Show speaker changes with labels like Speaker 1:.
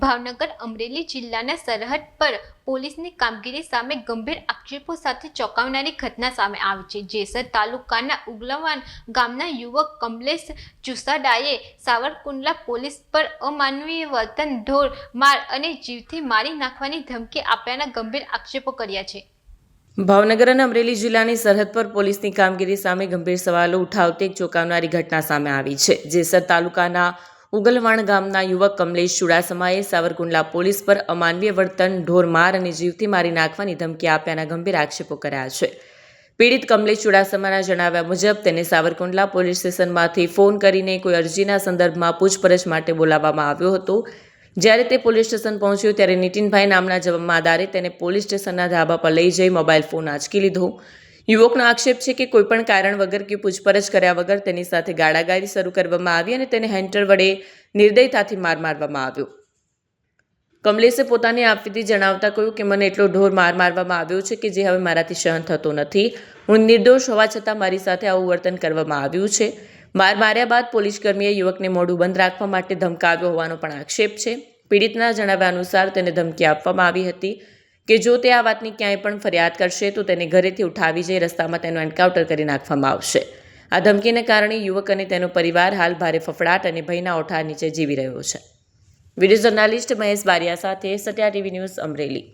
Speaker 1: ભાવનગર અમરેલી જિલ્લાના સરહદ પર પોલીસની કામગીરી સામે ગંભીર આક્ષેપો સાથે ચોંકાવનારી ઘટના સામે આવી છે। જેસર તાલુકાના ઉગલવાન ગામના યુવક કમલેશ ચુસાડાએ સાવરકુંડલા પોલીસ પર અમાનવીય વર્તન, ઢોર માર અને જીવથી મારી નાખવાની ધમકી આપ્યાના ગંભીર આક્ષેપો કર્યા છે।
Speaker 2: ભાવનગર અને અમરેલી જિલ્લાની સરહદ પર પોલીસની કામગીરી સામે ગંભીર સવાલો ઉઠાવતી એક ચોંકાવનારી ઘટના સામે આવી છે। જેસર તાલુકાના ઉગલવાણ ગામના યુવક કમલેશ ચુડાસમાએ સાવરકુંડલા પોલીસ પર અમાનવીય વર્તન, ઢોર માર અને જીવથી મારી નાખવાની ધમકી આપ્યાના ગંભીર આક્ષેપો કર્યા છે। પીડિત કમલેશ ચુડાસમાના જણાવ્યા મુજબ તેને સાવરકુંડલા પોલીસ સ્ટેશનમાંથી ફોન કરીને કોઈ અરજીના સંદર્ભમાં પૂછપરછ માટે બોલાવવામાં આવ્યો હતો। જ્યારે તે પોલીસ સ્ટેશન પહોંચ્યો ત્યારે નીતિનભાઈ નામના જમાદારે તેને પોલીસ સ્ટેશનના ધાબા પર લઈ જઈ મોબાઈલ ફોન આંચકી લીધો। યુવકનો આક્ષેપ છે કે કોઈપણ કારણ વગર કે પૂછપરછ કર્યા વગર તેની સાથે ગાળાગાળી શરૂ કરવામાં આવી અને તેને હેન્ટર વડે નિર્દયતાથી માર મારવામાં આવ્યો। કમલેશે પોતાની આપવીતી જણાવતા કહ્યું કે મને એટલો ઢોર માર મારવામાં આવ્યો છે કે જે હવે મારાથી સહન થતો નથી। હું નિર્દોષ હોવા છતાં મારી સાથે આવું વર્તન કરવામાં આવ્યું છે। માર માર્યા બાદ પોલીસકર્મીએ યુવકને મોઢું બંધ રાખવા માટે ધમકાવ્યો હોવાનો પણ આક્ષેપ છે। પીડિતના જણાવ્યા અનુસાર તેને ધમકી આપવામાં આવી હતી કે જો તે આ વાતની ક્યાંય પણ ફરિયાદ કરશે તો તેને ઘરેથી ઉઠાવી જઈ રસ્તામાં તેનું એન્કાઉન્ટર કરી નાખવામાં આવશે। આ ધમકીને કારણે યુવક અને તેનો પરિવાર હાલ ભારે ફફડાટ અને ભયના ઓઠાર નીચે જીવી રહ્યો છે। વિડીયો જર્નાલિસ્ટ મહેશ બારિયા સાથે સત્યા ટીવી ન્યૂઝ અમરેલી।